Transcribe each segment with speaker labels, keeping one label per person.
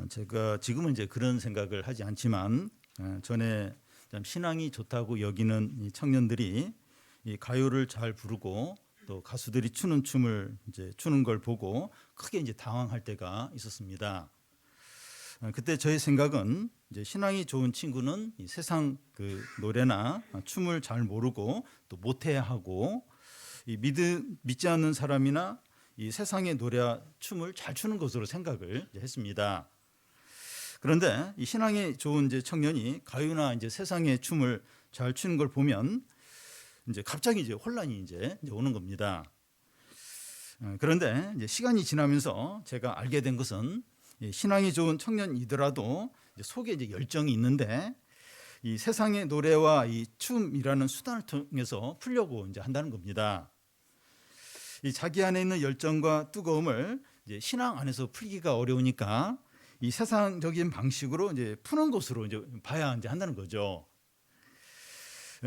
Speaker 1: 제가 지금은 이제 그런 생각을 하지 않지만 전에 참 신앙이 좋다고 여기는 이 청년들이 이 가요를 잘 부르고 또 가수들이 추는 춤을 이제 추는 걸 보고 크게 이제 당황할 때가 있었습니다. 그때 저의 생각은 이제 신앙이 좋은 친구는 이 세상 그 노래나 춤을 잘 모르고 또 못해야 하고 이 믿지 않는 사람이나 이 세상의 노래와 춤을 잘 추는 것으로 생각을 했습니다. 그런데 이 신앙이 좋은 이제 청년이 가요나 이제 세상의 춤을 잘 추는 걸 보면 이제 갑자기 이제 혼란이 이제 오는 겁니다. 그런데 이제 시간이 지나면서 제가 알게 된 것은 신앙이 좋은 청년이더라도 속에 이제 열정이 있는데 이 세상의 노래와 이 춤이라는 수단을 통해서 풀려고 이제 한다는 겁니다. 이 자기 안에 있는 열정과 뜨거움을 이제 신앙 안에서 풀기가 어려우니까 이 세상적인 방식으로 이제 푸는 것으로 이제 봐야 이제 한다는 거죠.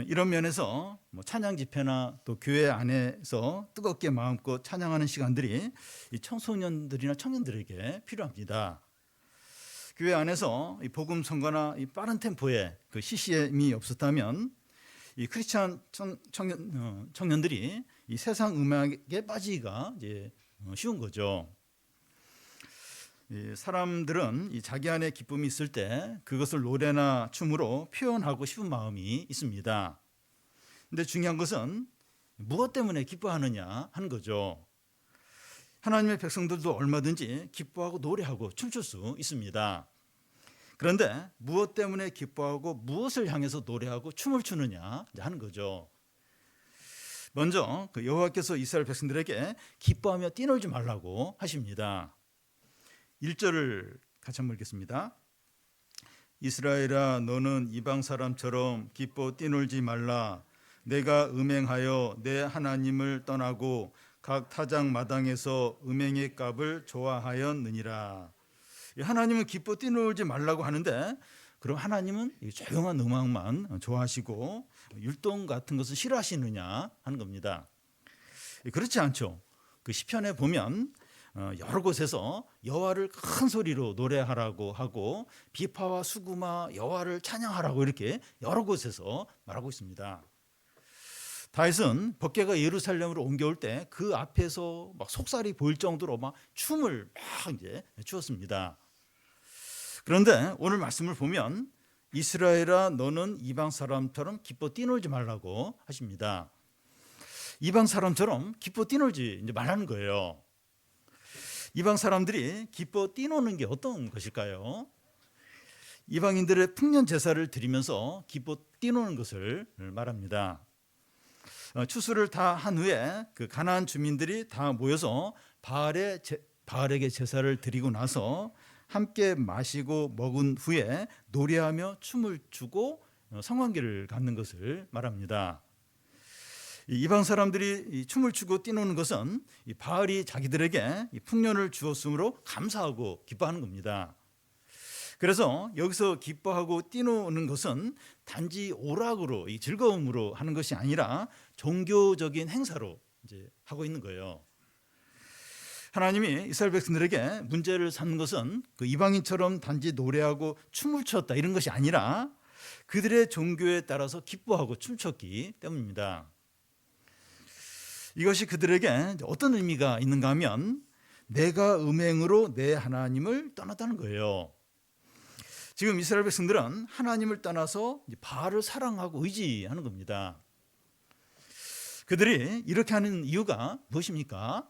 Speaker 1: 이런 면에서 뭐 찬양 집회나 또 교회 안에서 뜨겁게 마음껏 찬양하는 시간들이 이 청소년들이나 청년들에게 필요합니다. 교회 안에서 이 복음 선거나 이 빠른 템포의 그 CCM이 없었다면 이 크리스찬 청년들이 이 세상 음악에 빠지기가 이제 쉬운 거죠. 이 사람들은 이 자기 안에 기쁨이 있을 때 그것을 노래나 춤으로 표현하고 싶은 마음이 있습니다. 근데 중요한 것은 무엇 때문에 기뻐하느냐 하는 거죠. 하나님의 백성들도 얼마든지 기뻐하고 노래하고 춤출 수 있습니다. 그런데 무엇 때문에 기뻐하고 무엇을 향해서 노래하고 춤을 추느냐 하는 거죠. 먼저 그 여호와께서 이스라엘 백성들에게 기뻐하며 뛰놀지 말라고 하십니다. 1절을 같이 한번 읽겠습니다. 이스라엘아 너는 이방 사람처럼 기뻐 뛰놀지 말라. 내가 음행하여 내 하나님을 떠나고 각 타작 마당에서 음행의 값을 좋아하였느니라. 하나님은 기뻐 뛰놀지 말라고 하는데 그럼 하나님은 조용한 음악만 좋아하시고 율동 같은 것을 싫어하시느냐 하는 겁니다. 그렇지 않죠. 그 시편에 보면 여러 곳에서 여호와를 큰 소리로 노래하라고 하고 비파와 수구마 여호와를 찬양하라고 이렇게 여러 곳에서 말하고 있습니다. 다윗은 법궤가 예루살렘으로 옮겨올 때 그 앞에서 막 속살이 보일 정도로 막 춤을 막 이제 추었습니다. 그런데 오늘 말씀을 보면 이스라엘아 너는 이방 사람처럼 기뻐 뛰놀지 말라고 하십니다. 이방 사람처럼 기뻐 뛰놀지 이제 말하는 거예요. 이방 사람들이 기뻐 뛰노는 게 어떤 것일까요? 이방인들의 풍년 제사를 드리면서 기뻐 뛰노는 것을 말합니다. 추수를 다 한 후에 그 가나안 주민들이 다 모여서 바알에게 제사를 드리고 나서 함께 마시고 먹은 후에 노래하며 춤을 추고 성관계를 갖는 것을 말합니다. 이방 사람들이 춤을 추고 뛰노는 것은 바알이 자기들에게 풍년을 주었으므로 감사하고 기뻐하는 겁니다. 그래서 여기서 기뻐하고 뛰노는 것은 단지 오락으로 이 즐거움으로 하는 것이 아니라 종교적인 행사로 이제 하고 있는 거예요. 하나님이 이스라엘 백성들에게 문제를 삼는 것은 그 이방인처럼 단지 노래하고 춤을 췄다 이런 것이 아니라 그들의 종교에 따라서 기뻐하고 춤췄기 때문입니다. 이것이 그들에게 어떤 의미가 있는가 하면 내가 음행으로 내 하나님을 떠났다는 거예요. 지금 이스라엘 백성들은 하나님을 떠나서 바알을 사랑하고 의지하는 겁니다. 그들이 이렇게 하는 이유가 무엇입니까?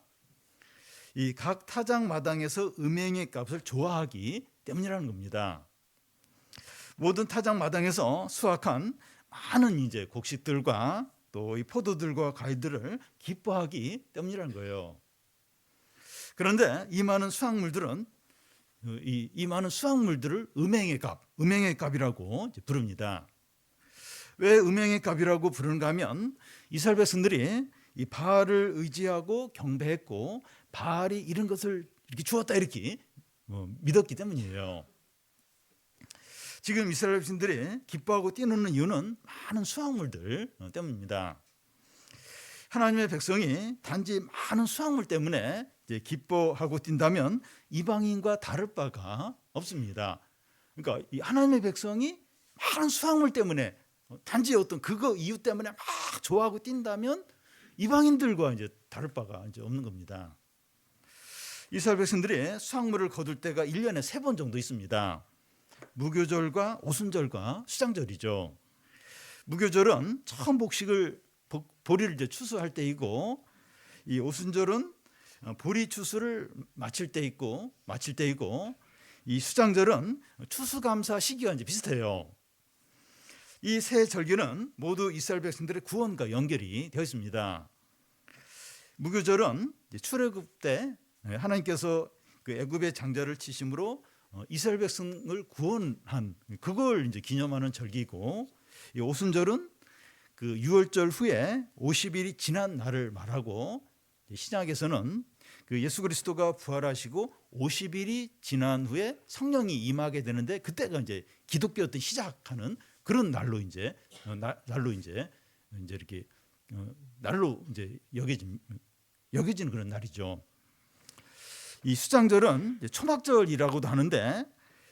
Speaker 1: 이 각 타작 마당에서 음행의 값을 좋아하기 때문이라는 겁니다. 모든 타작 마당에서 수확한 많은 이제 곡식들과 또 이 포도들과 과일들을 기뻐하기 때문이라는 거예요. 그런데 이 많은 수확물들은 이 많은 수확물들을 음행의 값이라고 부릅니다. 왜 음행의 값이라고 부르는가 하면 이스라엘 백성들이 이 바알을 의지하고 경배했고 바알이 이런 것을 이렇게 주었다 이렇게 믿었기 때문이에요. 지금 이스라엘 백성들이 기뻐하고 뛰노는 이유는 많은 수확물들 때문입니다. 하나님의 백성이 단지 많은 수확물 때문에 이제 기뻐하고 뛴다면 이방인과 다를 바가 없습니다. 그러니까 이 하나님의 백성이 많은 수확물 때문에 단지 어떤 그거 이유 때문에 막 좋아하고 뛴다면 이방인들과 이제 다를 바가 이제 없는 겁니다. 이스라엘 백성들이 수확물을 거둘 때가 1년에 3번 정도 있습니다. 무교절과 오순절과 수장절이죠. 무교절은 처음 보리를 이제 추수할 때이고, 이 오순절은 보리 추수를 마칠 때이고, 이 수장절은 추수감사 시기와 이제 비슷해요. 이 세 절기는 모두 이스라엘 백성들의 구원과 연결이 되어 있습니다. 무교절은 출애굽 때 하나님께서 그 애굽의 장자를 치심으로 이스라엘 백성을 구원한 그걸 이제 기념하는 절기고, 이 오순절은 그 유월절 후에 50일이 지난 날을 말하고, 신약에서는 그 예수 그리스도가 부활하시고 50일이 지난 후에 성령이 임하게 되는데, 그때가 이제 기독교 때 시작하는 그런 날로 이제 이렇게 날로 이제 여겨지는 그런 날이죠. 이 수장절은 초막절이라고도 하는데,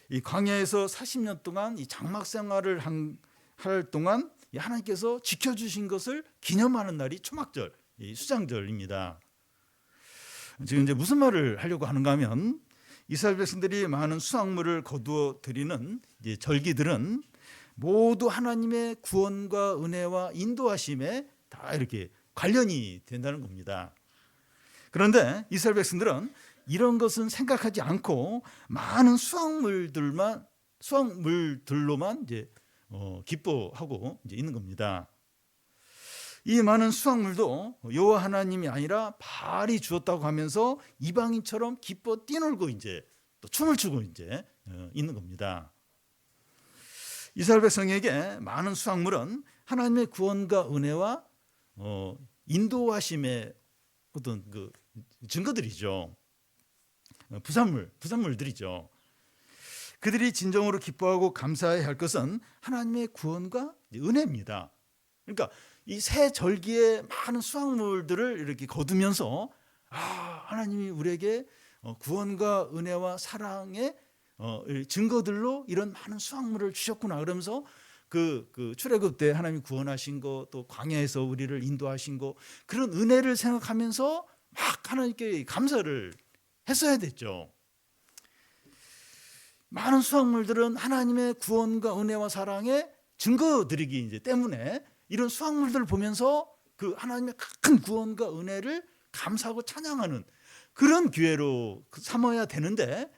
Speaker 1: 이 광야에서 40년 동안 이 장막 생활을 할 동안 하나님께서 지켜주신 것을 기념하는 날이 초막절, 이 수장절입니다. 지금 이제 무슨 말을 하려고 하는가 하면, 이스라엘 백성들이 많은 수확물을 거두어 드리는 이제 절기들은 모두 하나님의 구원과 은혜와 인도하심에 다 이렇게 관련이 된다는 겁니다. 그런데 이스라엘 백성들은 이런 것은 생각하지 않고 많은 수확물들로만 이제 기뻐하고 이제 있는 겁니다. 이 많은 수확물도 여호와 하나님이 아니라 바알이 주었다고 하면서 이방인처럼 기뻐 뛰놀고 이제 또 춤을 추고 이제 있는 겁니다. 이스라엘 백성에게 많은 수확물은 하나님의 구원과 은혜와 인도하심의 어떤 그 증거들이죠. 부산물들이죠. 그들이 진정으로 기뻐하고 감사해야 할 것은 하나님의 구원과 은혜입니다. 그러니까 이 새 절기에 많은 수확물들을 이렇게 거두면서 하나님이 우리에게 구원과 은혜와 사랑의 증거들로 이런 많은 수확물을 주셨구나, 그러면서 그 출애굽 때 하나님이 구원하신 거, 또 광야에서 우리를 인도하신 거, 그런 은혜를 생각하면서 막 하나님께 감사를 했어야 됐죠. 많은 수확물들은 하나님의 구원과 은혜와 사랑의 증거들이기 이제 때문에 이런 수확물들을 보면서 그 하나님의 큰 구원과 은혜를 감사하고 찬양하는 그런 기회로 삼아야 되는데,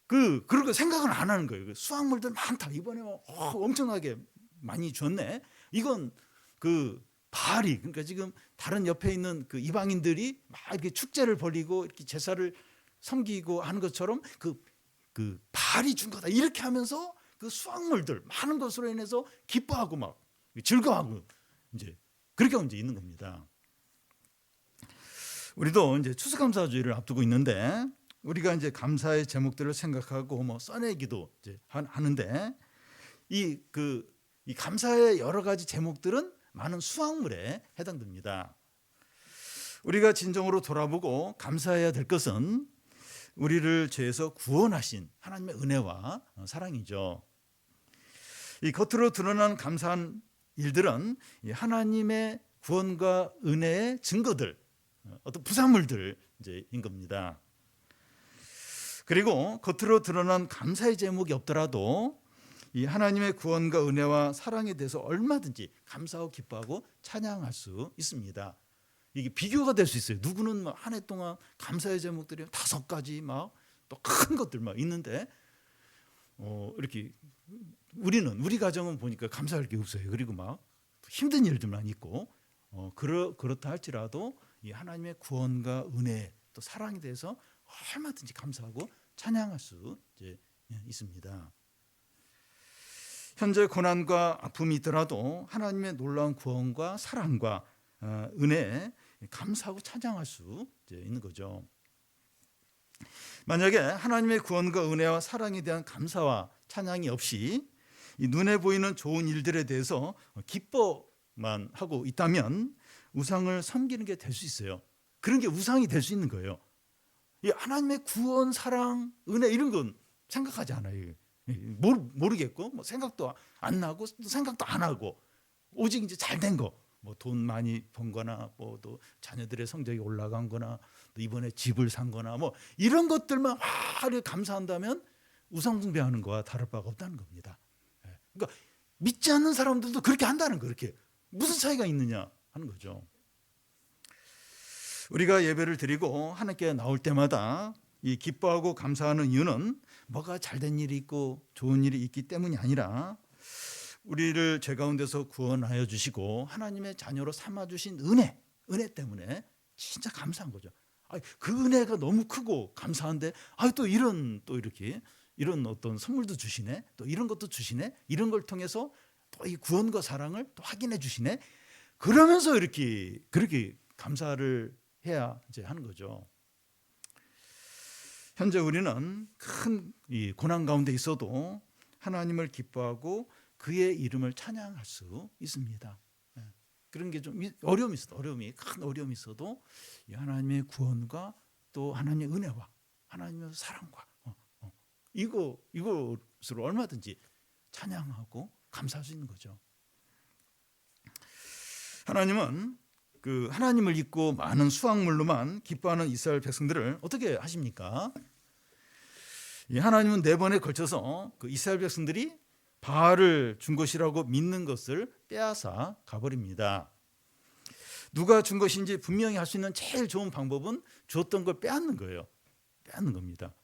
Speaker 1: 그렇게 생각은 안 하는 거예요. 수확물들 많다, 이번에 엄청나게 많이 줬네. 이건 그 바알이, 그러니까 지금 다른 옆에 있는 그 이방인들이 막 이렇게 축제를 벌이고 이렇게 제사를 섬기고 하는 것처럼 그 바알이 준 거다, 이렇게 하면서 그 수확물들 많은 것으로 인해서 기뻐하고 막 즐거워하고 이제 그렇게 이제 있는 겁니다. 우리도 이제 추수감사주의를 앞두고 있는데, 우리가 이제 감사의 제목들을 생각하고 뭐 써내기도 이제 하는데, 이 감사의 여러 가지 제목들은 많은 수확물에 해당됩니다. 우리가 진정으로 돌아보고 감사해야 될 것은 우리를 죄에서 구원하신 하나님의 은혜와 사랑이죠. 이 겉으로 드러난 감사한 일들은 하나님의 구원과 은혜의 증거들, 어떤 부산물들인 겁니다. 그리고 겉으로 드러난 감사의 제목이 없더라도 이 하나님의 구원과 은혜와 사랑에 대해서 얼마든지 감사하고 기뻐하고 찬양할 수 있습니다. 이게 비교가 될 수 있어요. 누구는 한 해 동안 감사의 제목들이 5가지 막 또 큰 것들 막 있는데, 이렇게 우리 가정은 보니까 감사할 게 없어요. 그리고 막 힘든 일들만 있고, 그렇다 할지라도 이 하나님의 구원과 은혜 또 사랑에 대해서 얼마든지 감사하고 찬양할 수 있습니다. 현재 고난과 아픔이 있더라도 하나님의 놀라운 구원과 사랑과 은혜에 감사하고 찬양할 수 있는 거죠. 만약에 하나님의 구원과 은혜와 사랑에 대한 감사와 찬양이 없이 이 눈에 보이는 좋은 일들에 대해서 기뻐만 하고 있다면 우상을 섬기는 게 될 수 있어요. 그런 게 우상이 될 수 있는 거예요. 이 하나님의 구원, 사랑, 은혜 이런 건 생각하지 않아요. 모르겠고 뭐 생각도 안 나고 생각도 안 하고 오직 이제 잘된 거, 뭐 돈 많이 번 거나 뭐 또 자녀들의 성적이 올라간 거나 또 이번에 집을 산 거나 뭐 이런 것들만 화를 감사한다면 우상숭배하는 거와 다를 바가 없다는 겁니다. 그러니까 믿지 않는 사람들도 그렇게 한다는 거. 그렇게 무슨 차이가 있느냐 하는 거죠. 우리가 예배를 드리고 하나님께 나올 때마다 이 기뻐하고 감사하는 이유는 뭐가 잘된 일이 있고 좋은 일이 있기 때문이 아니라 우리를 죄 가운데서 구원하여 주시고 하나님의 자녀로 삼아 주신 은혜 때문에 진짜 감사한 거죠. 그 은혜가 너무 크고 감사한데 또 이렇게 이런 어떤 선물도 주시네, 또 이런 것도 주시네, 이런 걸 통해서 또 이 구원과 사랑을 또 확인해 주시네. 그러면서 이렇게 그렇게 감사를 해야 이제 하는 거죠. 현재 우리는 큰 이 고난 가운데 있어도 하나님을 기뻐하고 그의 이름을 찬양할 수 있습니다. 그런 게 좀 어려움이 큰 어려움이 있어도 하나님의 구원과 또 하나님의 은혜와 하나님의 사랑과 이것으로 얼마든지 찬양하고 감사할 수 있는 거죠. 하나님은 그 하나님을 잊고 많은 수확물로만 기뻐하는 이스라엘 백성들을 어떻게 하십니까? 하나님은 4번에 걸쳐서 그 이스라엘 백성들이 바알을 준 것이라고 믿는 것을 빼앗아 가버립니다. 누가 준 것인지 분명히 할 수 있는 제일 좋은 방법은 줬던 걸 빼앗는 거예요. 빼앗는 겁니다.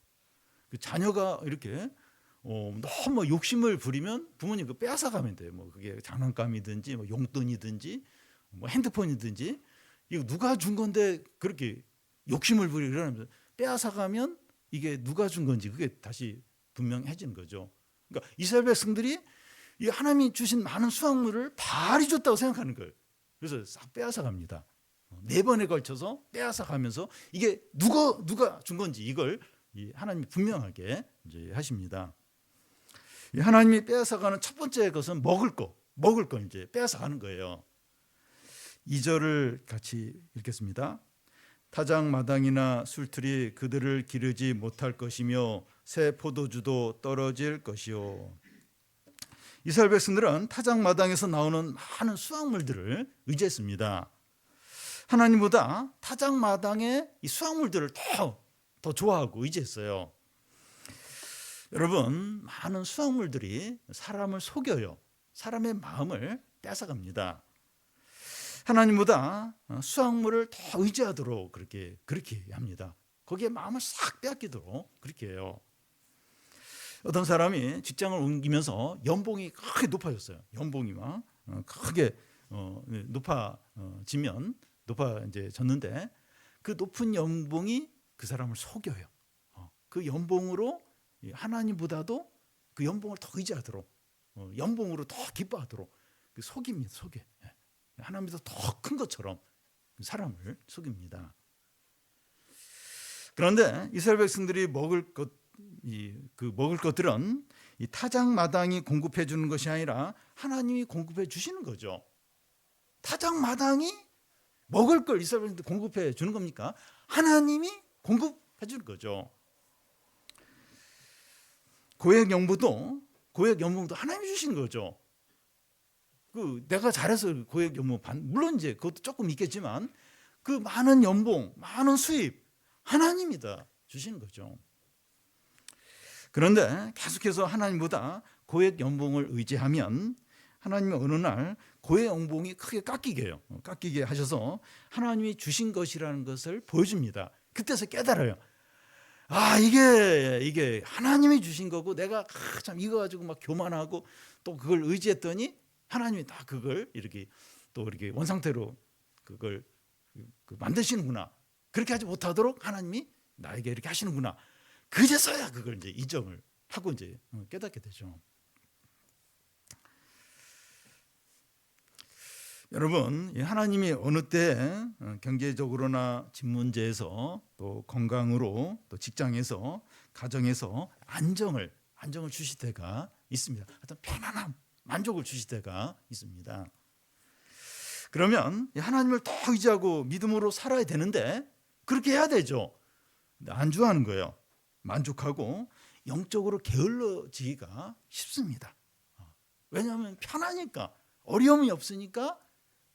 Speaker 1: 그 자녀가 이렇게 너무 욕심을 부리면 부모님 그 빼앗아 가면 돼요. 뭐 그게 장난감이든지 뭐 용돈이든지 뭐 핸드폰이든지 이거 누가 준 건데 그렇게 욕심을 부리고 이러면서 빼앗아 가면 이게 누가 준 건지 그게 다시 분명해지는 거죠. 그러니까 이스라엘 백성들이 이 하나님이 주신 많은 수확물을 바알이 줬다고 생각하는 거예요. 그래서 싹 빼앗아 갑니다. 4번에 걸쳐서 빼앗아 가면서 이게 누가 준 건지 이걸 하나님이 분명하게 이제 하십니다. 하나님이 빼앗아 가는 첫 번째 것은 먹을 거 이제 빼앗아 가는 거예요. 2절을 같이 읽겠습니다. 타작마당이나 술틀이 그들을 기르지 못할 것이며 새 포도주도 떨어질 것이요. 이스라엘 백성들은 타작마당에서 나오는 많은 수확물들을 의지했습니다. 하나님보다 타작마당의 이 수확물들을 더 좋아하고 의지했어요. 여러분, 많은 수확물들이 사람을 속여요. 사람의 마음을 뺏어갑니다. 하나님보다 수확물을 더 의지하도록 그렇게 합니다. 거기에 마음을 싹 빼앗기도록 그렇게 해요. 어떤 사람이 직장을 옮기면서 연봉이 크게 높아졌어요. 연봉이 막 크게 높아졌는데 그 높은 연봉이 그 사람을 속여요. 그 연봉으로 하나님보다도 그 연봉을 더 의지하도록 연봉으로 더 기뻐하도록 속입니다. 속여. 하나님보다 더 큰 것처럼 사람을 속입니다. 그런데 이스라엘 백성들이 먹을 것들은 이 타작마당이 공급해 주는 것이 아니라 하나님이 공급해 주시는 거죠. 타작마당이 먹을 걸 이스라엘 백성들 공급해 주는 겁니까? 하나님이 공급해 주는 거죠. 고액연봉도 하나님이 주시는 거죠. 내가 잘해서 고액연봉 물론 이제 그것도 조금 있겠지만 그 많은 연봉, 많은 수입 하나님이 다 주시는 거죠. 그런데 계속해서 하나님보다 고액연봉을 의지하면 하나님이 어느 날 고액연봉이 크게 깎이게 해요. 깎이게 하셔서 하나님이 주신 것이라는 것을 보여줍니다. 그때서 깨달아요. 이게 하나님이 주신 거고 내가 참 이거 가지고 막 교만하고 또 그걸 의지했더니 하나님이 다 그걸 이렇게 원상태로 그걸 만드시는구나. 그렇게 하지 못하도록 하나님이 나에게 이렇게 하시는구나. 그제서야 그걸 이제 인정을 하고 이제 깨닫게 되죠. 여러분, 하나님이 어느 때 경제적으로나 집 문제에서 또 건강으로 또 직장에서 가정에서 안정을 주실 때가 있습니다. 어떤 편안함, 만족을 주실 때가 있습니다. 그러면 하나님을 더 의지하고 믿음으로 살아야 되는데 그렇게 해야 되죠. 안주하는 거예요. 만족하고 영적으로 게을러지기가 쉽습니다. 왜냐하면 편하니까, 어려움이 없으니까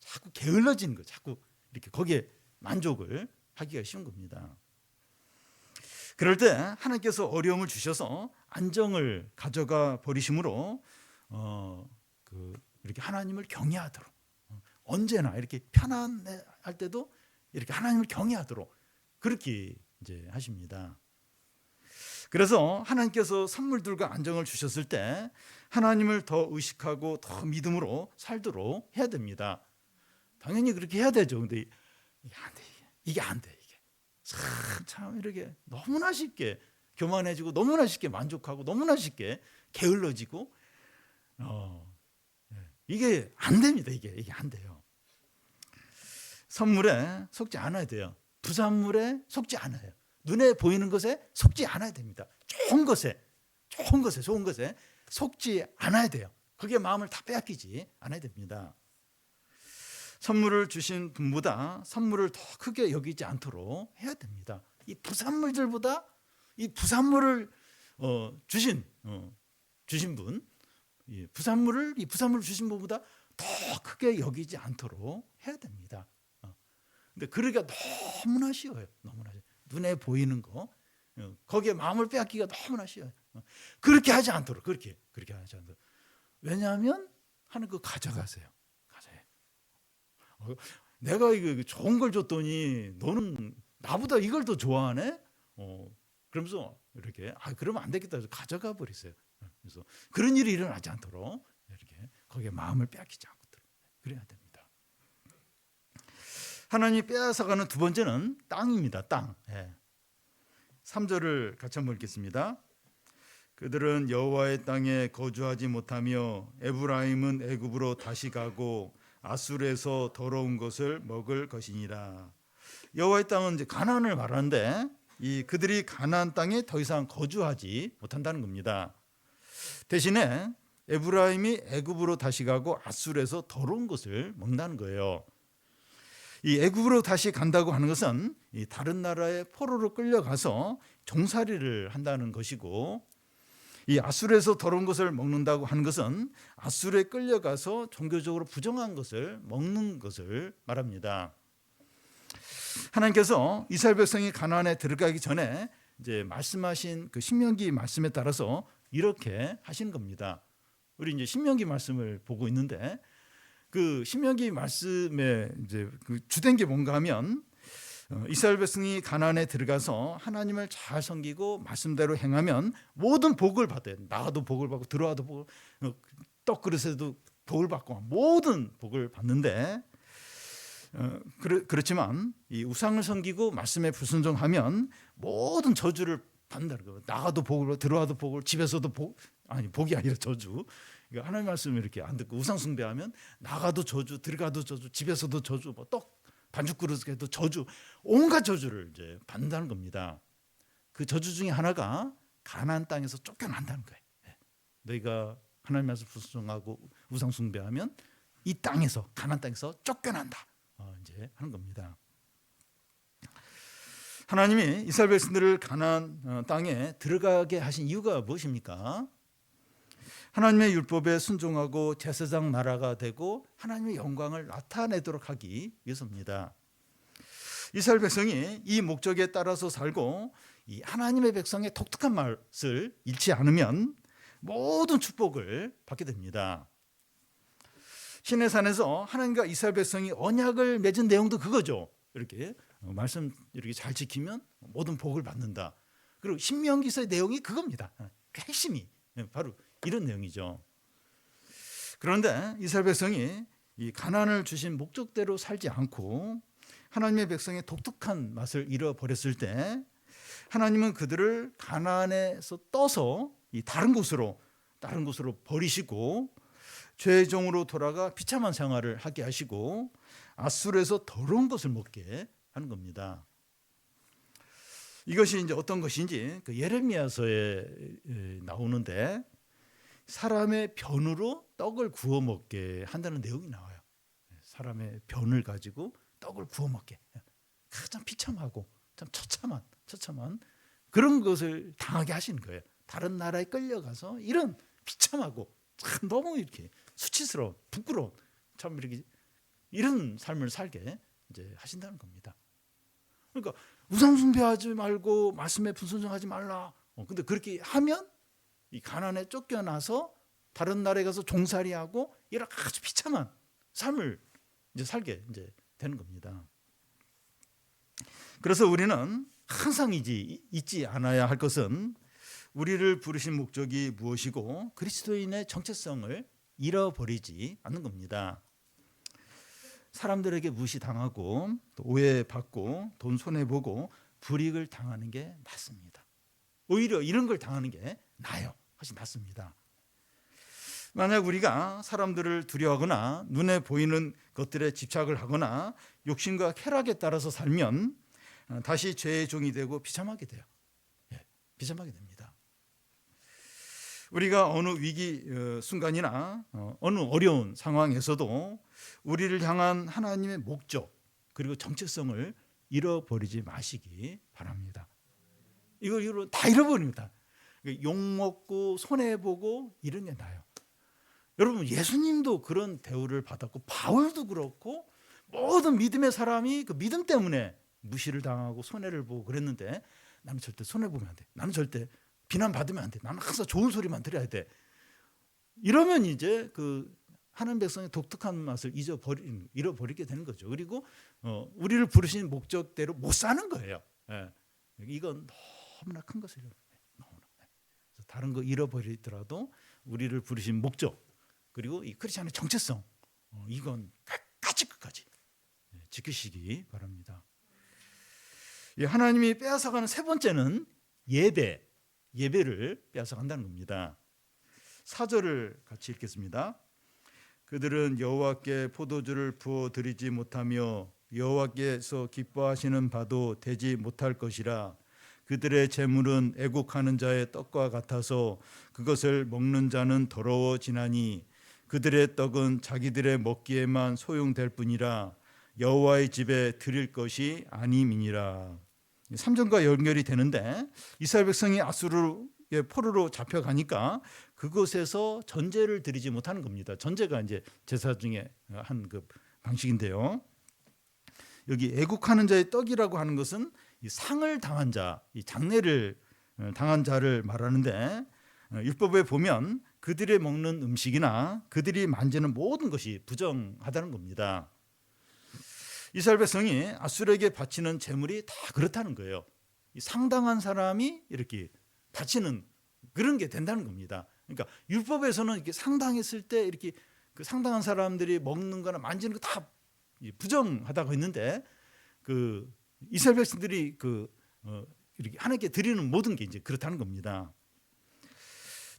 Speaker 1: 자꾸 게을러지는 거예요. 자꾸 이렇게 거기에 만족을 하기가 쉬운 겁니다. 그럴 때 하나님께서 어려움을 주셔서 안정을 가져가 버리심으로 이렇게 하나님을 경외하도록, 언제나 이렇게 편안할 때도 이렇게 하나님을 경외하도록 그렇게 이제 하십니다. 그래서 하나님께서 선물들과 안정을 주셨을 때 하나님을 더 의식하고 더 믿음으로 살도록 해야 됩니다. 당연히 그렇게 해야 되죠. 근데 이게 안 돼. 이게 안 돼. 이게 참 이렇게 너무나 쉽게 교만해지고 너무나 쉽게 만족하고 너무나 쉽게 게을러지고 이게 안 됩니다. 이게 안 돼요. 선물에 속지 않아야 돼요. 부산물에 속지 않아요. 눈에 보이는 것에 속지 않아야 됩니다. 좋은 것에 속지 않아야 돼요. 그게 마음을 다 빼앗기지 않아야 됩니다. 선물을 주신 분보다 선물을 더 크게 여기지 않도록 해야 됩니다. 이 부산물들보다 이 부산물을 주신 분, 이 부산물을 주신 분보다 더 크게 여기지 않도록 해야 됩니다. 근데 그러기가 너무나 쉬워요. 너무나 쉬워요. 눈에 보이는 거 거기에 마음을 빼앗기가 너무나 쉬워요. 그렇게 하지 않도록 그렇게 하지 않도록. 왜냐하면 하는 거 가져가세요. 내가 이거 좋은 걸 줬더니 너는 나보다 이걸 더 좋아하네. 그러면서 이렇게 그러면 안 되겠다 해서 가져가 버리세요. 그래서 그런 일이 일어나지 않도록 이렇게 거기에 마음을 빼앗기지 않도록 그래야 됩니다. 하나님이 빼앗아가는 두 번째는 땅입니다. 땅. 3절을 같이 한번 읽겠습니다. 그들은 여호와의 땅에 거주하지 못하며 에브라임은 애굽으로 다시 가고 아술에서 더러운 것을 먹을 것이니라. 여호와의 땅은 이제 가나안을 말하는데 이 그들이 가나안 땅에 더 이상 거주하지 못한다는 겁니다. 대신에 에브라임이 애굽으로 다시 가고 아술에서 더러운 것을 먹는다는 거예요. 이 애굽으로 다시 간다고 하는 것은 이 다른 나라의 포로로 끌려가서 종살이를 한다는 것이고, 이 아술에서 더러운 것을 먹는다고 하는 것은 아술에 끌려가서 종교적으로 부정한 것을 먹는 것을 말합니다. 하나님께서 이스라엘 백성이 가나안에 들어가기 전에 이제 말씀하신 그 신명기 말씀에 따라서 이렇게 하신 겁니다. 우리 이제 신명기 말씀을 보고 있는데 그 신명기 말씀에 이제 그 주된 게 뭔가 하면 이스라엘 백성이 가나안에 들어가서 하나님을 잘 섬기고 말씀대로 행하면 모든 복을 받아요. 나가도 복을 받고 들어와도 복을, 떡 그릇에도 복을 받고 모든 복을 받는데 그렇지만 이 우상을 섬기고 말씀에 불순종하면 모든 저주를 받는다는 거예요. 나가도 복을 들어와도 복을 집에서도 복이 아니라 저주. 그러니까 하나님 말씀을 이렇게 안 듣고 우상 숭배하면 나가도 저주, 들어가도 저주, 집에서도 저주, 떡 반죽 그릇에도 저주, 온갖 저주를 이제 받는다는 겁니다. 그 저주 중에 하나가 가나안 땅에서 쫓겨난다는 거예요. 너희가 하나님 말씀 불순종하고 우상 숭배하면 이 땅에서 가나안 땅에서 쫓겨난다. 이제 하는 겁니다. 하나님이 이스라엘 백성들을 가나안 땅에 들어가게 하신 이유가 무엇입니까? 하나님의 율법에 순종하고 제사장 나라가 되고 하나님의 영광을 나타내도록 하기 위해서입니다. 이스라엘 백성이 이 목적에 따라서 살고 이 하나님의 백성의 독특한 맛을 잃지 않으면 모든 축복을 받게 됩니다. 시내산에서 하나님과 이스라엘 백성이 언약을 맺은 내용도 그거죠. 이렇게 말씀 이렇게 잘 지키면 모든 복을 받는다. 그리고 신명기서의 내용이 그겁니다. 그 핵심이 바로 이런 내용이죠. 그런데 이스라엘 백성이 이 가나안을 주신 목적대로 살지 않고 하나님의 백성의 독특한 맛을 잃어버렸을 때 하나님은 그들을 가나안에서 떠서 이 다른 곳으로 버리시고 죄의 종으로 돌아가 비참한 생활을 하게 하시고 아술에서 더러운 것을 먹게 하는 겁니다. 이것이 이제 어떤 것인지 그 예레미야서에 나오는데 사람의 변으로 떡을 구워 먹게 한다는 내용이 나와요. 사람의 변을 가지고 떡을 구워 먹게. 참 비참하고 참 처참한 처참한 그런 것을 당하게 하시는 거예요. 다른 나라에 끌려가서 이런 비참하고 참 너무 이렇게 수치스러운, 부끄러운 참 이렇게 이런 삶을 살게 이제 하신다는 겁니다. 그러니까 우상 숭배하지 말고 말씀에 불순종하지 말라. 근데 그렇게 하면 이 가난에 쫓겨나서 다른 나라에 가서 종살이하고 이런 아주 비참한 삶을 이제 살게 이제 되는 겁니다. 그래서 우리는 항상 잊지 않아야 할 것은 우리를 부르신 목적이 무엇이고 그리스도인의 정체성을 잃어버리지 않는 겁니다. 사람들에게 무시당하고 또 오해받고 돈 손해보고 불이익을 당하는 게 낫습니다. 오히려 이런 걸 당하는 게 나아요. 훨씬 낫습니다. 만약 우리가 사람들을 두려워하거나 눈에 보이는 것들에 집착을 하거나 욕심과 쾌락에 따라서 살면 다시 죄의 종이 되고 비참하게 돼요. 비참하게 됩니다. 우리가 어느 위기 순간이나 어느 어려운 상황에서도 우리를 향한 하나님의 목적 그리고 정체성을 잃어버리지 마시기 바랍니다. 이걸 다 잃어버립니다. 욕먹고 손해보고 이런 게 나요. 여러분 예수님도 그런 대우를 받았고 바울도 그렇고 모든 믿음의 사람이 그 믿음 때문에 무시를 당하고 손해를 보고 그랬는데 나는 절대 손해보면 안 돼. 나는 절대 비난받으면 안 돼. 나는 항상 좋은 소리만 들어야 돼. 이러면 이제 그 하나님 백성의 독특한 맛을 잃어버리게 되는 거죠. 그리고 우리를 부르신 목적대로 못 사는 거예요. 이건 너무나 큰 것을 너무나. 다른 거 잃어버리더라도 우리를 부르신 목적 그리고 이 크리스천의 정체성 이건 끝까지 지키시기 바랍니다. 하나님이 빼앗아가는 세 번째는 예배를 빼앗아간다는 겁니다. 4절을 같이 읽겠습니다. 그들은 여호와께 포도주를 부어 드리지 못하며 여호와께서 기뻐하시는 바도 되지 못할 것이라. 그들의 재물은 애국하는 자의 떡과 같아서 그것을 먹는 자는 더러워지나니 그들의 떡은 자기들의 먹기에만 소용될 뿐이라 여호와의 집에 드릴 것이 아님이니라. 3절과 연결이 되는데 이스라엘 백성이 아수르의 포로로 잡혀가니까 그곳에서 전제를 드리지 못하는 겁니다. 전제가 이제 제사 중에 한 그 방식인데요. 여기 애국하는 자의 떡이라고 하는 것은 이 상을 당한 자, 이 장례를 당한 자를 말하는데 율법에 보면 그들이 먹는 음식이나 그들이 만지는 모든 것이 부정하다는 겁니다. 이스라엘 백성이 아수르에게 바치는 제물이 다 그렇다는 거예요. 이 상당한 사람이 이렇게 바치는 그런 게 된다는 겁니다. 그러니까 율법에서는 이렇게 상당했을 때 이렇게 그 상당한 사람들이 먹는 거나 만지는 거 다 부정하다고 했는데 그 이스라엘 백성들이 이렇게 하나님께 드리는 모든 게 이제 그렇다는 겁니다.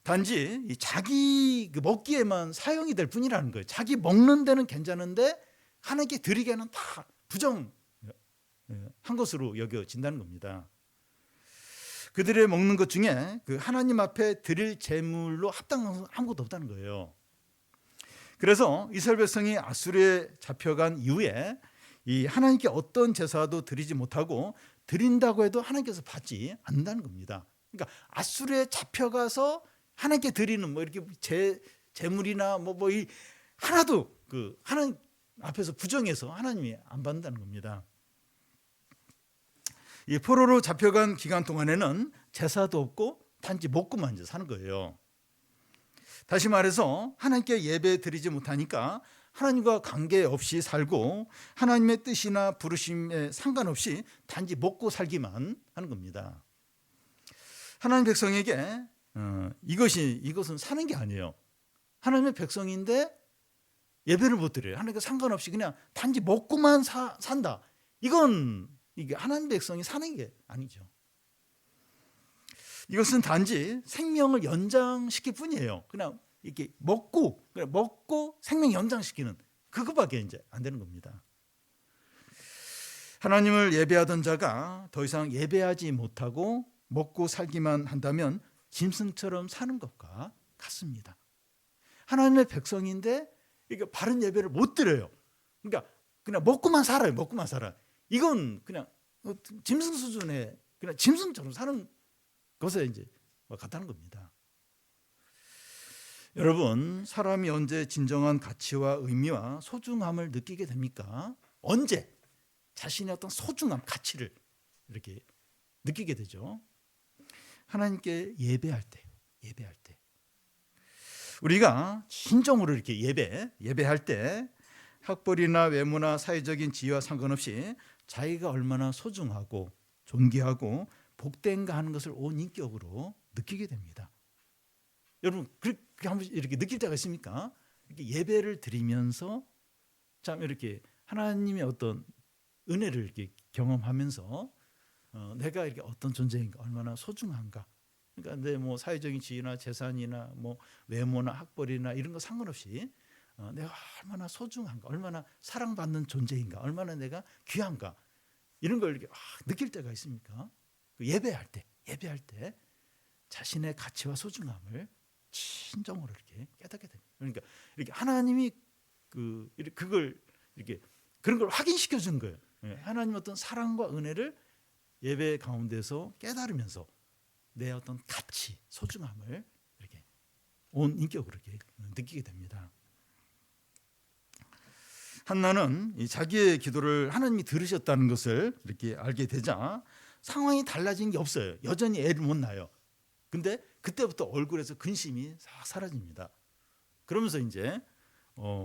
Speaker 1: 단지 자기 먹기에만 사용이 될 뿐이라는 거예요. 자기 먹는 데는 괜찮은데 하나님께 드리기에는 다 부정한 것으로 여겨진다는 겁니다. 그들의 먹는 것 중에 그 하나님 앞에 드릴 제물로 합당한 것은 아무것도 없다는 거예요. 그래서 이스라엘 백성이 아수르에 잡혀간 이후에 이 하나님께 어떤 제사도 드리지 못하고 드린다고 해도 하나님께서 받지 않는다는 겁니다. 그러니까 아수르에 잡혀가서 하나님께 드리는 뭐 이렇게 제물이나 뭐 이 하나도 그 하나님 앞에서 부정해서 하나님이 안 받는다는 겁니다. 이 포로로 잡혀간 기간 동안에는 제사도 없고 단지 먹고만 이제 사는 거예요. 다시 말해서 하나님께 예배 드리지 못하니까 하나님과 관계없이 살고 하나님의 뜻이나 부르심에 상관없이 단지 먹고 살기만 하는 겁니다. 하나님 백성에게 이것은 사는 게 아니에요. 하나님의 백성인데 예배를 못 드려요. 하나님과 상관없이 그냥 단지 먹고만 산다. 이게 하나님 백성이 사는 게 아니죠. 이것은 단지 생명을 연장시킬 뿐이에요. 그냥 이렇게 먹고 생명 연장시키는 그거밖에 이제 안 되는 겁니다. 하나님을 예배하던 자가 더 이상 예배하지 못하고 먹고 살기만 한다면 짐승처럼 사는 것과 같습니다. 하나님의 백성인데 이게 바른 예배를 못 드려요. 그러니까 그냥 먹고만 살아요. 이건 그냥 짐승 수준의 그냥 짐승처럼 사는 것에 이제 같다는 겁니다. 여러분, 사람이 언제 진정한 가치와 의미와 소중함을 느끼게 됩니까? 언제 자신의 어떤 소중함, 가치를 이렇게 느끼게 되죠? 하나님께 예배할 때. 우리가 진정으로 이렇게 예배할 때 학벌이나 외모나 사회적인 지위와 상관없이 자기가 얼마나 소중하고 존귀하고 복된가 하는 것을 온 인격으로 느끼게 됩니다. 여러분, 그렇게 한번 이렇게 느낄 때가 있습니까? 이렇게 예배를 드리면서 참 이렇게 하나님의 어떤 은혜를 이렇게 경험하면서 내가 이렇게 어떤 존재인가, 얼마나 소중한가. 그러니까 내 뭐 사회적인 지위나 재산이나 뭐 외모나 학벌이나 이런 거 상관없이 내가 얼마나 소중한가, 얼마나 사랑받는 존재인가, 얼마나 내가 귀한가, 이런 걸 이렇게 느낄 때가 있습니까? 예배할 때 자신의 가치와 소중함을 진정으로 이렇게 깨닫게 됩니다. 그러니까 이렇게 하나님이 그걸 이렇게 그런 걸 확인시켜 준 거예요. 하나님 어떤 사랑과 은혜를 예배 가운데서 깨달으면서 내 어떤 가치, 소중함을 이렇게 온 인격으로 이렇게 느끼게 됩니다. 한나는 자기의 기도를 하나님이 들으셨다는 것을 이렇게 알게 되자 상황이 달라진 게 없어요. 여전히 애를 못 낳아요. 근데 그때부터 얼굴에서 근심이 싹 사라집니다. 그러면서 이제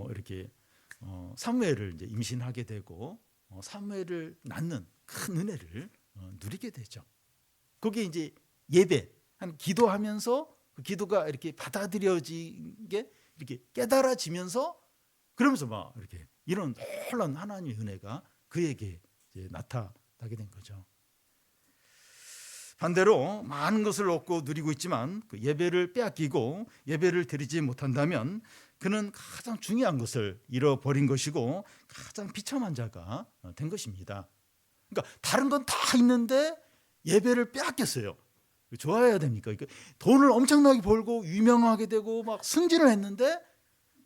Speaker 1: 이렇게 사무엘을 이제 임신하게 되고 사무엘을 낳는 큰 은혜를 누리게 되죠. 그게 이제 예배, 한 기도하면서 그 기도가 이렇게 받아들여진 게 이렇게 깨달아지면서 그러면서 막 이렇게 이런 놀라운 하나님의 은혜가 그에게 이제 나타나게 된 거죠. 반대로 많은 것을 얻고 누리고 있지만 그 예배를 빼앗기고 예배를 드리지 못한다면 그는 가장 중요한 것을 잃어버린 것이고 가장 비참한 자가 된 것입니다. 그러니까 다른 건 다 있는데 예배를 빼앗겼어요. 좋아해야 됩니까? 그러니까 돈을 엄청나게 벌고 유명하게 되고 막 승진을 했는데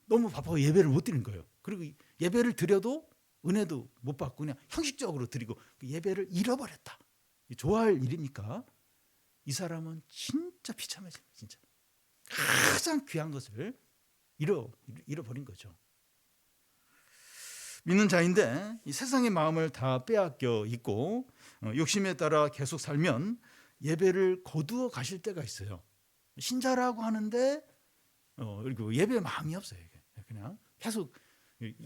Speaker 1: 너무 바빠서 예배를 못 드리는 거예요. 그리고 예배를 드려도 은혜도 못 받고 그냥 형식적으로 드리고 예배를 잃어버렸다. 좋아할 일입니까? 이 사람은 진짜 비참해져요. 진짜 가장 귀한 것을 잃어버린 거죠. 믿는 자인데 이 세상의 마음을 다 빼앗겨 있고 욕심에 따라 계속 살면 예배를 거두어 가실 때가 있어요. 신자라고 하는데 예배 마음이 없어요. 그냥 계속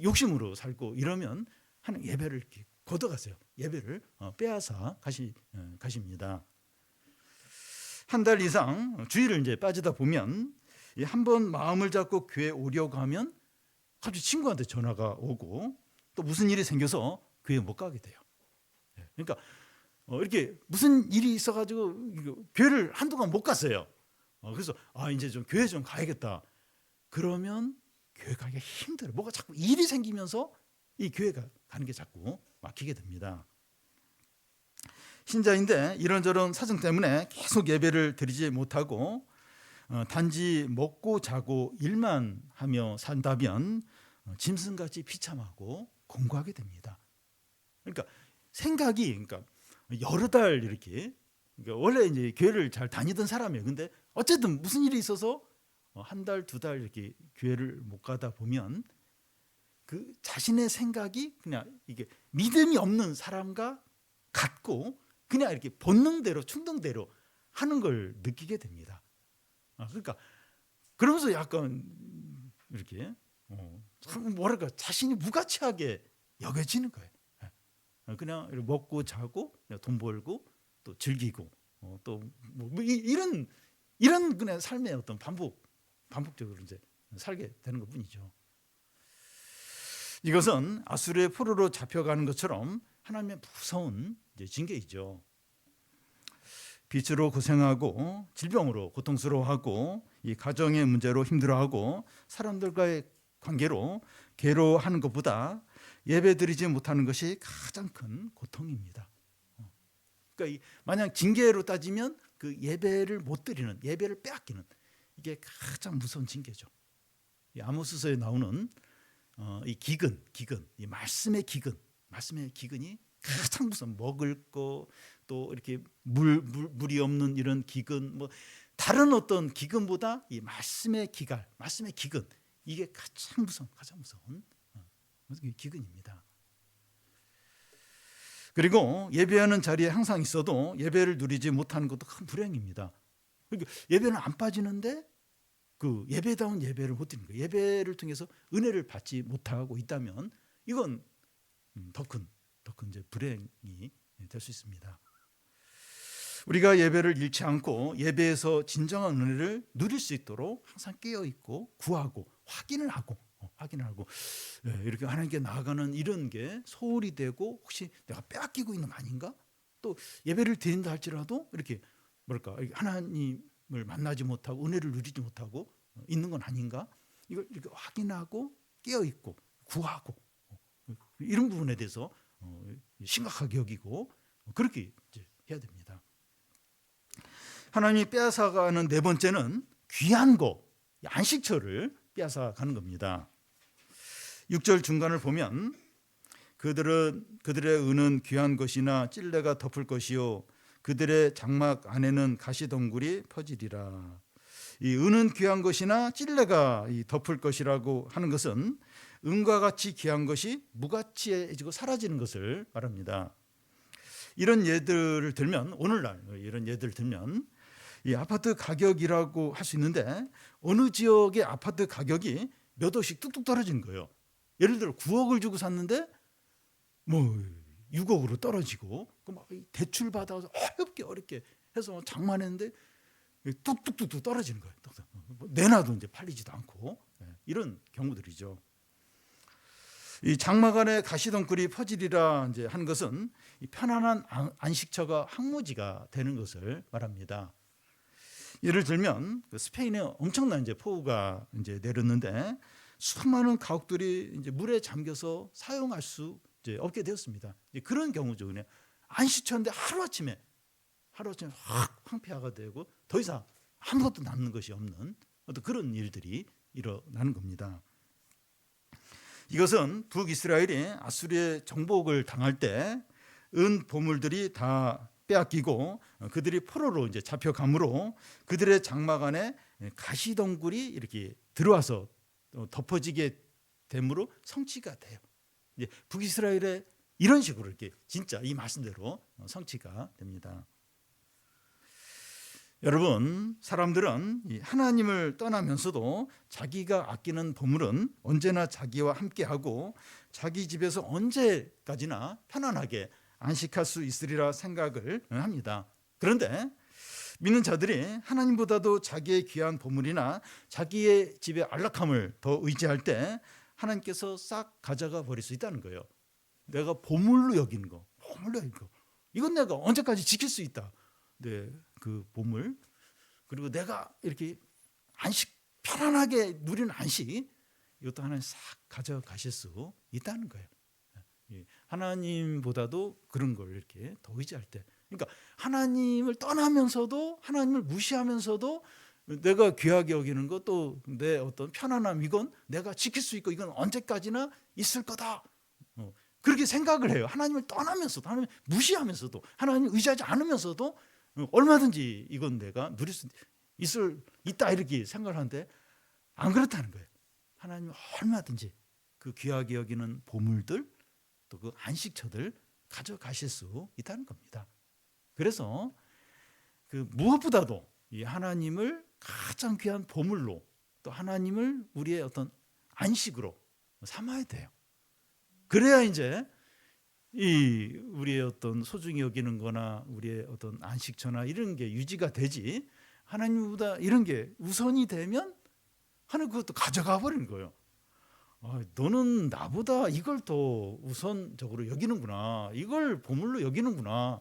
Speaker 1: 욕심으로 살고 이러면 하는 예배를 이렇게 걷어가세요. 예배를 빼앗아 가십니다. 한 달 이상 주일을 이제 빠지다 보면 한 번 마음을 잡고 교회 오려고 하면 갑자기 친구한테 전화가 오고 또 무슨 일이 생겨서 교회 못 가게 돼요. 그러니까 이렇게 무슨 일이 있어가지고 교회를 한동안 못 갔어요. 그래서 이제 좀 교회 좀 가야겠다. 그러면 교회 가기가 힘들어요. 뭐가 자꾸 일이 생기면서 이 교회가 가는 게 자꾸 막히게 됩니다. 신자인데 이런저런 사정 때문에 계속 예배를 드리지 못하고 단지 먹고 자고 일만 하며 산다면 짐승같이 비참하고 공고하게 됩니다. 그러니까 생각이 여러 달 이렇게 원래 이제 교회를 잘 다니던 사람이에요. 근데 어쨌든 무슨 일이 있어서 한 달, 두 달 이렇게 교회를 못 가다 보면 그 자신의 생각이 그냥 이게 믿음이 없는 사람과 같고 그냥 이렇게 본능대로 충동대로 하는 걸 느끼게 됩니다. 그러니까 그러면서 약간 이렇게 뭐랄까 자신이 무가치하게 여겨지는 거예요. 그냥 먹고 자고 그냥 돈 벌고 또 즐기고 또 뭐 이런 그냥 삶의 어떤 반복적으로 이제 살게 되는 것뿐이죠. 이것은 아수르의 포로로 잡혀가는 것처럼 하나님의 무서운 이제 징계이죠. 빚으로 고생하고 질병으로 고통스러워하고 이 가정의 문제로 힘들어하고 사람들과의 관계로 괴로워하는 것보다 예배드리지 못하는 것이 가장 큰 고통입니다. 그러니까 만약 징계로 따지면 그 예배를 못 드리는, 예배를 빼앗기는 이게 가장 무서운 징계죠. 이 아모스서에 나오는 이 기근, 이 말씀의 기근이 가장 무서운 먹을 거, 또 이렇게 물이 없는 이런 기근, 뭐 다른 어떤 기근보다 이 말씀의 기갈, 말씀의 기근, 이게 가장 무서운 기근입니다. 그리고 예배하는 자리에 항상 있어도 예배를 누리지 못하는 것도 큰 불행입니다. 그러니까 예배는 안 빠지는데 그 예배다운 예배를 못 드리는 거예요. 예배를 통해서 은혜를 받지 못하고 있다면 이건 더 큰 이제 불행이 될 수 있습니다. 우리가 예배를 잃지 않고 예배에서 진정한 은혜를 누릴 수 있도록 항상 깨어 있고 구하고 확인을 하고 이렇게 하나님께 나아가는 이런 게 소홀히 되고 혹시 내가 빼앗기고 있는 거 아닌가? 또 예배를 드린다 할지라도 이렇게 하나님을 만나지 못하고 은혜를 누리지 못하고 있는 건 아닌가? 이걸 이렇게 확인하고 깨어 있고 구하고 이런 부분에 대해서 심각하게 여기고 그렇게 이제 해야 됩니다. 하나님이 빼앗아가는 네 번째는 귀한 거, 안식처를 빼앗아가는 겁니다. 6절 중간을 보면 그들의 은은 귀한 것이나 찔레가 덮을 것이요 그들의 장막 안에는 가시덩굴이 퍼지리라. 이 은은 귀한 것이나 찔레가 덮을 것이라고 하는 것은 은과 같이 귀한 것이 무가치해지고 사라지는 것을 말합니다. 이런 예들을 들면 오늘날 이런 예들을 들면 이 아파트 가격이라고 할 수 있는데 어느 지역의 아파트 가격이 몇 억씩 뚝뚝 떨어지는 거예요. 예를 들어 9억을 주고 샀는데 뭐 6억으로 떨어지고 막 대출 받아서 어렵게 해서 장만했는데 뚝뚝뚝 떨어지는 거예요. 내놔도 이제 팔리지도 않고 이런 경우들이죠. 이 장막 안에 가시덩굴이 퍼지리라 이제 한 것은 이 편안한 안식처가 황무지가 되는 것을 말합니다. 예를 들면 스페인에 엄청난 이제 폭우가 이제 내렸는데 수많은 가옥들이 이제 물에 잠겨서 사용할 수 이제 없게 되었습니다. 이제 그런 경우죠. 그냥 안식처인데 하루아침에 확 황폐화가 되고 더 이상 아무것도 남는 것이 없는 어떤 그런 일들이 일어나는 겁니다. 이것은 북이스라엘이 아수리의 정복을 당할 때 은 보물들이 다 빼앗기고 그들이 포로로 이제 잡혀감으로 그들의 장막 안에 가시덩굴이 이렇게 들어와서 덮어지게 됨으로 성취가 돼요. 이제 북이스라엘에 이런 식으로 이렇게 진짜 이 말씀대로 성취가 됩니다. 여러분, 사람들은 하나님을 떠나면서도 자기가 아끼는 보물은 언제나 자기와 함께하고 자기 집에서 언제까지나 편안하게 안식할 수 있으리라 생각을 합니다. 그런데 믿는 자들이 하나님보다도 자기의 귀한 보물이나 자기의 집의 안락함을 더 의지할 때 하나님께서 싹 가져가 버릴 수 있다는 거예요. 내가 보물로 여기는 거, 이건 내가 언제까지 지킬 수 있다. 네, 그 보물, 그리고 내가 이렇게 편안하게 누리는 안식, 이것도 하나님 싹 가져가실 수 있다는 거예요. 하나님보다도 그런 걸 이렇게 더 의지할 때, 그러니까 하나님을 떠나면서도 하나님을 무시하면서도 내가 귀하게 여기는 것도 내 어떤 편안함, 이건 내가 지킬 수 있고 이건 언제까지나 있을 거다. 그렇게 생각을 해요. 하나님을 떠나면서도, 하나님을 무시하면서도, 하나님을 의지하지 않으면서도 얼마든지 이건 내가 누릴 수 있다 이렇게 생각을 하는데 안 그렇다는 거예요. 하나님은 얼마든지 그 귀하게 여기는 보물들 또 그 안식처들 가져가실 수 있다는 겁니다. 그래서 그 무엇보다도 이 하나님을 가장 귀한 보물로 또 하나님을 우리의 어떤 안식으로 삼아야 돼요. 그래야 이제 이 우리의 어떤 소중히 여기는 거나 우리의 어떤 안식처나 이런 게 유지가 되지, 하나님보다 이런 게 우선이 되면 하나님 그것도 가져가 버리는 거예요. 너는 나보다 이걸 더 우선적으로 여기는구나, 이걸 보물로 여기는구나,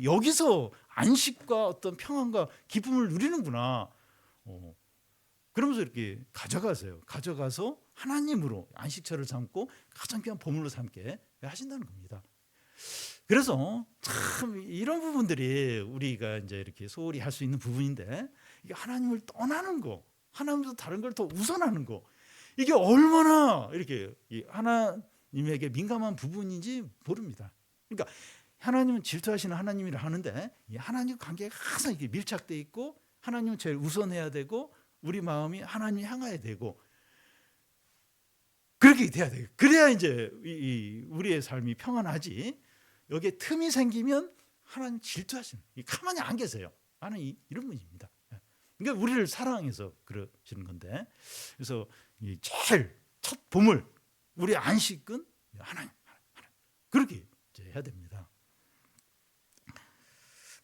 Speaker 1: 여기서 안식과 어떤 평안과 기쁨을 누리는구나, 그러면서 이렇게 가져가서 하나님으로 안식처를 삼고 가장 귀한 보물로 삼게 하신다는 겁니다. 그래서 참 이런 부분들이 우리가 이제 이렇게 소홀히 할 수 있는 부분인데, 이게 하나님을 떠나는 거, 하나님보다 다른 걸 더 우선하는 거, 이게 얼마나 이렇게 하나님에게 민감한 부분인지 모릅니다. 그러니까 하나님은 질투하시는 하나님이라 하는데 이 하나님 관계가 항상 이렇게 밀착돼 있고 하나님은 제일 우선해야 되고 우리 마음이 하나님 향해야 되고 그렇게 돼야 돼요. 그래야 이제 우리의 삶이 평안하지. 여기에 틈이 생기면 하나님 질투하시는, 가만히 안 계세요. 하나님 이런 분입니다. 그러니까 우리를 사랑해서 그러시는 건데, 그래서 제일 첫 보물, 우리 안식은 하나님. 그렇게 이제 해야 됩니다.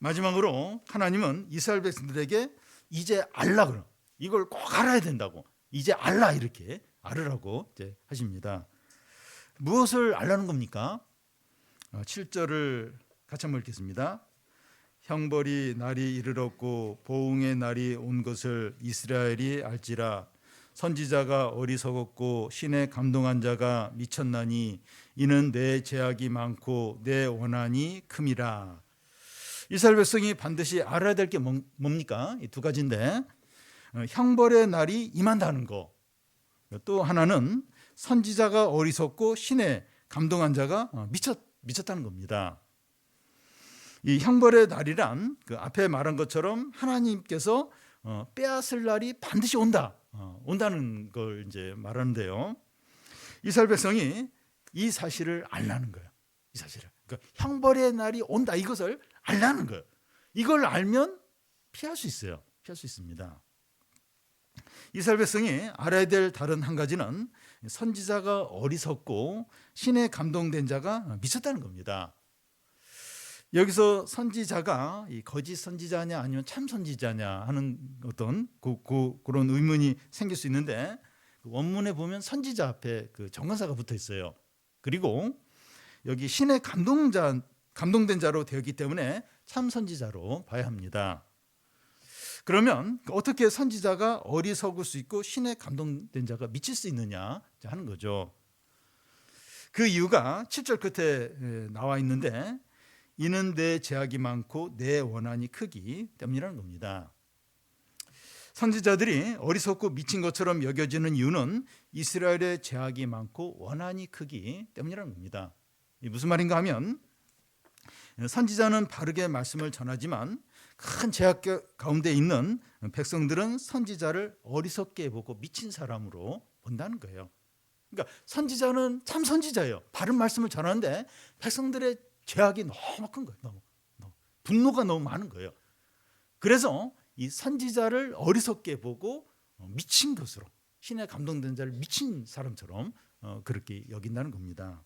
Speaker 1: 마지막으로 하나님은 이스라엘 백성들에게 이제 알라 그러, 이걸 꼭 알아야 된다고, 이제 알라 이렇게 알으라고 이제 하십니다. 무엇을 알라는 겁니까? 7절을 같이 한번 읽겠습니다. 형벌이 날이 이르렀고 보응의 날이 온 것을 이스라엘이 알지라. 선지자가 어리석었고 신에 감동한 자가 미쳤나니 이는 내 제약이 많고 내 원한이 큼이라. 이스라엘 백성이 반드시 알아야 될 게 뭡니까? 이 두 가지인데, 형벌의 날이 임한다는 거, 또 하나는 선지자가 어리석고 신에 감동한 자가 미쳤다는 겁니다. 이 형벌의 날이란 그 앞에 말한 것처럼 하나님께서 빼앗을 날이 반드시 온다는 걸 이제 말하는데요. 이스라엘 백성이 이 사실을 알라는 거예요. 이 사실을. 그러니까 형벌의 날이 온다, 이것을 알라는 거예요. 이걸 알면 피할 수 있어요. 피할 수 있습니다. 이스라엘 백성이 알아야 될 다른 한 가지는 선지자가 어리석고 신에 감동된 자가 미쳤다는 겁니다. 여기서 선지자가 이 거짓 선지자냐 아니면 참 선지자냐 하는 어떤 그런 의문이 생길 수 있는데, 원문에 보면 선지자 앞에 그 정관사가 붙어 있어요. 그리고 여기 신의 감동된 자로 되었기 때문에 참 선지자로 봐야 합니다. 그러면 어떻게 선지자가 어리석을 수 있고 신에 감동된 자가 미칠 수 있느냐 하는 거죠. 그 이유가 7절 끝에 나와 있는데, 이는 내 제약이 많고 내 원한이 크기 때문이라는 겁니다. 선지자들이 어리석고 미친 것처럼 여겨지는 이유는 이스라엘의 제약이 많고 원한이 크기 때문이라는 겁니다. 무슨 말인가 하면, 선지자는 바르게 말씀을 전하지만 큰 제약 가운데 있는 백성들은 선지자를 어리석게 보고 미친 사람으로 본다는 거예요. 그러니까 선지자는 참 선지자예요. 바른 말씀을 전하는데 백성들의 죄악이 너무 큰 거예요. 너무 분노가 너무 많은 거예요. 그래서 이 선지자를 어리석게 보고 미친 것으로, 신에 감동된 자를 미친 사람처럼 그렇게 여긴다는 겁니다.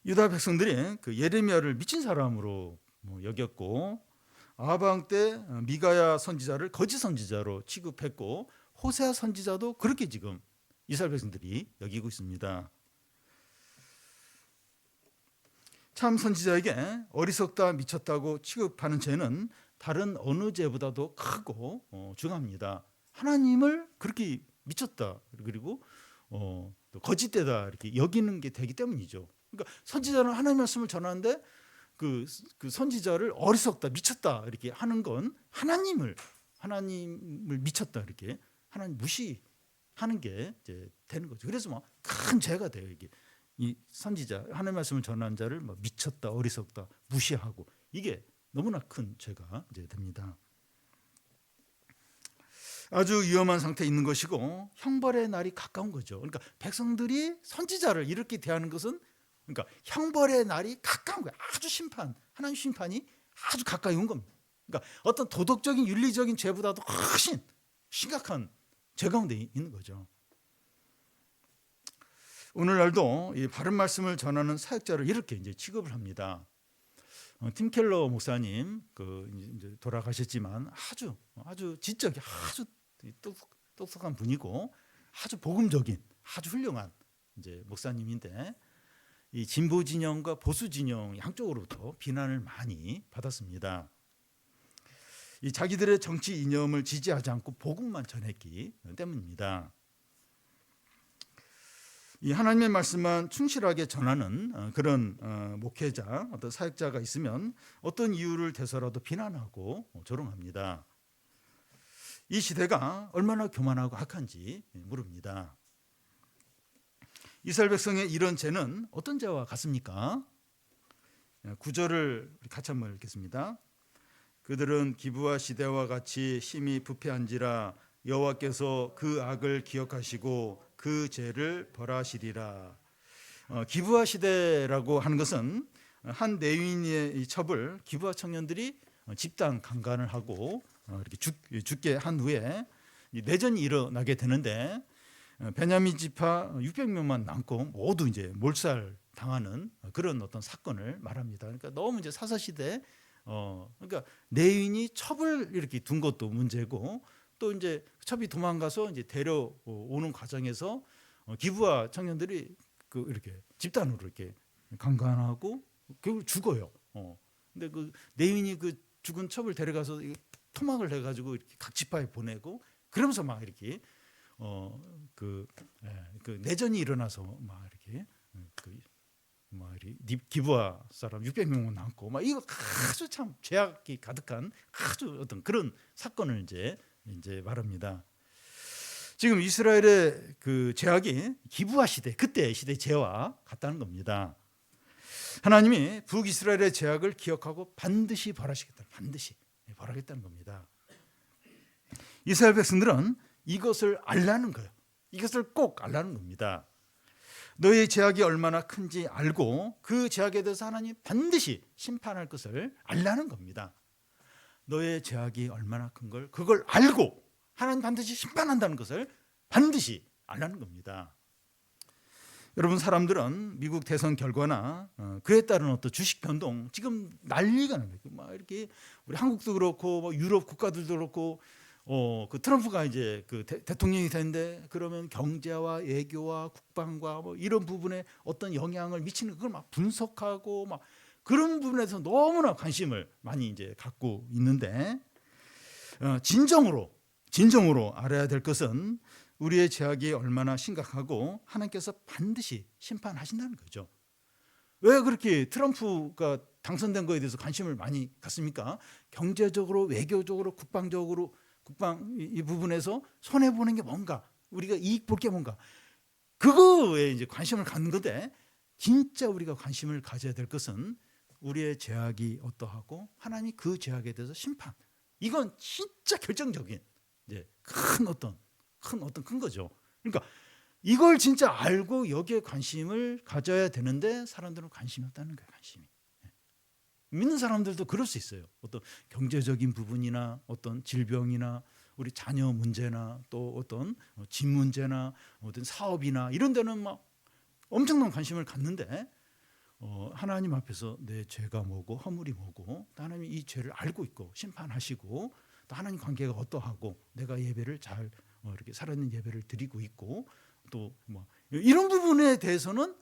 Speaker 1: 유다 백성들이 그 예레미야를 미친 사람으로 여겼고, 아방 때 미가야 선지자를 거짓 선지자로 취급했고, 호세아 선지자도 그렇게 지금 이스라엘 백성들이 여기고 있습니다. 참 선지자에게 어리석다 미쳤다고 취급하는 죄는 다른 어느 죄보다도 크고 중합니다. 하나님을 그렇게 미쳤다 그리고 또 거짓되다 이렇게 여기는 게 되기 때문이죠. 그러니까 선지자는 하나님 말씀을 전하는데 그 선지자를 어리석다 미쳤다 이렇게 하는 건 하나님을 미쳤다 이렇게 하나님 무시하는 게 이제 되는 거죠. 그래서 뭐 큰 죄가 돼요. 이게 이 선지자 하나님 말씀을 전하는 자를 미쳤다 어리석다 무시하고, 이게 너무나 큰 죄가 이제 됩니다. 아주 위험한 상태에 있는 것이고 형벌의 날이 가까운 거죠. 그러니까 백성들이 선지자를 이렇게 대하는 것은, 그러니까 형벌의 날이 가까운 거예요. 아주 하나님 심판이 아주 가까이 온 겁니다. 그러니까 어떤 도덕적인 윤리적인 죄보다도 훨씬 심각한 죄 가운데 있는 거죠. 오늘날도 이 바른 말씀을 전하는 사역자를 이렇게 이제 취급을 합니다. 팀 켈러 목사님 이제 돌아가셨지만 아주 지적이 아주 똑똑한 분이고 아주 복음적인 아주 훌륭한 이제 목사님인데, 이 진보 진영과 보수 진영 양쪽으로부터 비난을 많이 받았습니다. 이 자기들의 정치 이념을 지지하지 않고 복음만 전했기 때문입니다. 이 하나님의 말씀만 충실하게 전하는 그런 목회자, 어떤 사역자가 있으면 어떤 이유를 대서라도 비난하고 조롱합니다. 이 시대가 얼마나 교만하고 악한지 모릅니다. 이스라엘 백성의 이런 죄는 어떤 죄와 같습니까? 구절을 같이 한번 읽겠습니다. 그들은 기브아 시대와 같이 심히 부패한지라 여호와께서 그 악을 기억하시고 그 죄를 벌하시리라. 기브아 시대라고 하는 것은 한 내윈의 첩을 기브아 청년들이 집단 강간을 하고 이렇게 죽게 한 후에 내전이 일어나게 되는데 베냐민 지파 600명만 남고 모두 이제 몰살 당하는 그런 어떤 사건을 말합니다. 그러니까 너무 이제 사사 시대 그러니까 내윈이 첩을 이렇게 둔 것도 문제고 또 이제 첩이 도망가서 이제 데려오는 과정에서 기브아 청년들이 이렇게 집단으로 이렇게 강간하고 결국 죽어요. 근데 그 내윈이 그 죽은 첩을 데려가서 토막을 해가지고 이렇게 각 지파에 보내고 그러면서 막 이렇게 그 내전이 일어나서 막 이렇게 기브아 사람 600명만 남고 막 이거 아주 참 죄악이 가득한 아주 어떤 그런 사건을 이제 말합니다. 지금 이스라엘의 그 죄악이 기브아 시대 그때 시대 죄와 같다는 겁니다. 하나님이 북이스라엘의 죄악을 기억하고 반드시 벌하시겠다. 반드시 벌하겠다는 겁니다. 이스라엘 백성들은 이것을 알라는 거예요. 이것을 꼭 알라는 겁니다. 너의 죄악이 얼마나 큰지 알고 그 죄악에 대해서 하나님 반드시 심판할 것을 알라는 겁니다. 너의 죄악이 얼마나 큰 걸 그걸 알고 하나님 반드시 심판한다는 것을 반드시 알라는 겁니다. 여러분 사람들은 미국 대선 결과나 그에 따른 어떤 주식 변동 지금 난리가 납니다. 막 이렇게 우리 한국도 그렇고 뭐 유럽 국가들도 그렇고 그 트럼프가 이제 그 대통령이 됐는데 그러면 경제와 외교와 국방과 뭐 이런 부분에 어떤 영향을 미치는 그걸 막 분석하고 막 그런 부분에서 너무나 관심을 많이 이제 갖고 있는데 진정으로 알아야 될 것은 우리의 죄악이 얼마나 심각하고 하나님께서 반드시 심판하신다는 거죠. 왜 그렇게 트럼프가 당선된 거에 대해서 관심을 많이 갖습니까? 경제적으로, 외교적으로, 국방적으로 국방 이 부분에서 손해 보는 게 뭔가, 우리가 이익 볼 게 뭔가, 그거에 이제 관심을 갖는 건데 진짜 우리가 관심을 가져야 될 것은 우리의 죄악이 어떠하고 하나님이 그 죄악에 대해서 심판. 이건 진짜 결정적인 큰 거죠. 그러니까 이걸 진짜 알고 여기에 관심을 가져야 되는데 사람들은 관심이 없다는 거예요. 관심이. 믿는 사람들도 그럴 수 있어요. 어떤 경제적인 부분이나 어떤 질병이나 우리 자녀 문제나 또 어떤 집 문제나 어떤 사업이나 이런 데는 막 엄청난 관심을 갖는데 하나님 앞에서 내 죄가 뭐고 허물이 뭐고 또 하나님이 이 죄를 알고 있고 심판하시고 또 하나님 관계가 어떠하고 내가 예배를 잘 이렇게 살아있는 예배를 드리고 있고 또 뭐 이런 부분에 대해서는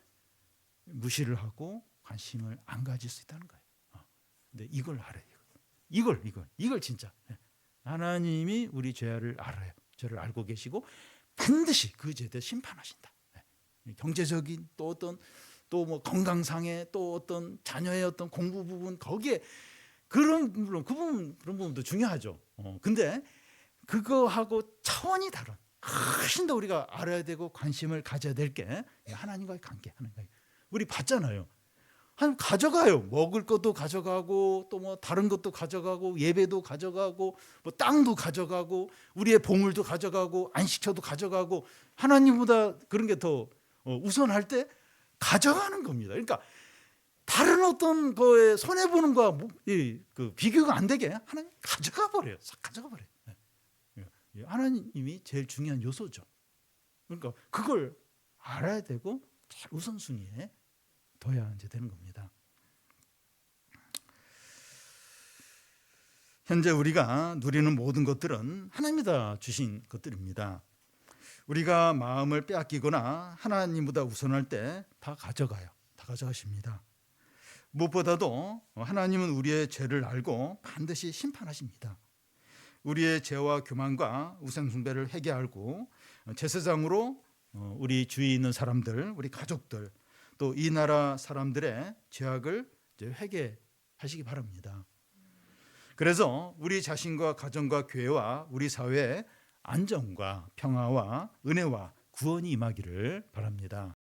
Speaker 1: 무시를 하고 관심을 안 가질 수 있다는 거예요. 근데 이걸 알아요. 이걸 진짜 하나님이 우리 죄를 알아요. 죄를 알고 계시고 반드시 그 죄에 대해 심판하신다. 경제적인 또 어떤 또 뭐 건강상의 또 어떤 자녀의 어떤 공부 부분 거기에 그런 부분도 중요하죠. 근데 그거하고 차원이 다른 훨씬 더 우리가 알아야 되고 관심을 가져야 될 게 하나님과의 관계. 우리 봤잖아요. 가져가요. 먹을 것도 가져가고 또 뭐 다른 것도 가져가고 예배도 가져가고 뭐 땅도 가져가고 우리의 보물도 가져가고 안식처도 가져가고 하나님보다 그런 게 더 우선할 때 가져가는 겁니다. 그러니까 다른 어떤 거에 손해 보는 거와 그 비교가 안 되게 하나님 가져가 버려요. 하나님이 제일 중요한 요소죠. 그러니까 그걸 알아야 되고 우선순위에 둬야 이제 되는 겁니다. 현재 우리가 누리는 모든 것들은 하나님이 다 주신 것들입니다. 우리가 마음을 빼앗기거나 하나님보다 우선할 때 다 가져가요. 다 가져가십니다. 무엇보다도 하나님은 우리의 죄를 알고 반드시 심판하십니다. 우리의 죄와 교만과 우상숭배를 회개하고 제사장으로 우리 주위에 있는 사람들, 우리 가족들, 또 이 나라 사람들의 죄악을 회개하시기 바랍니다. 그래서 우리 자신과 가정과 교회와 우리 사회에 안정과 평화와 은혜와 구원이 임하기를 바랍니다.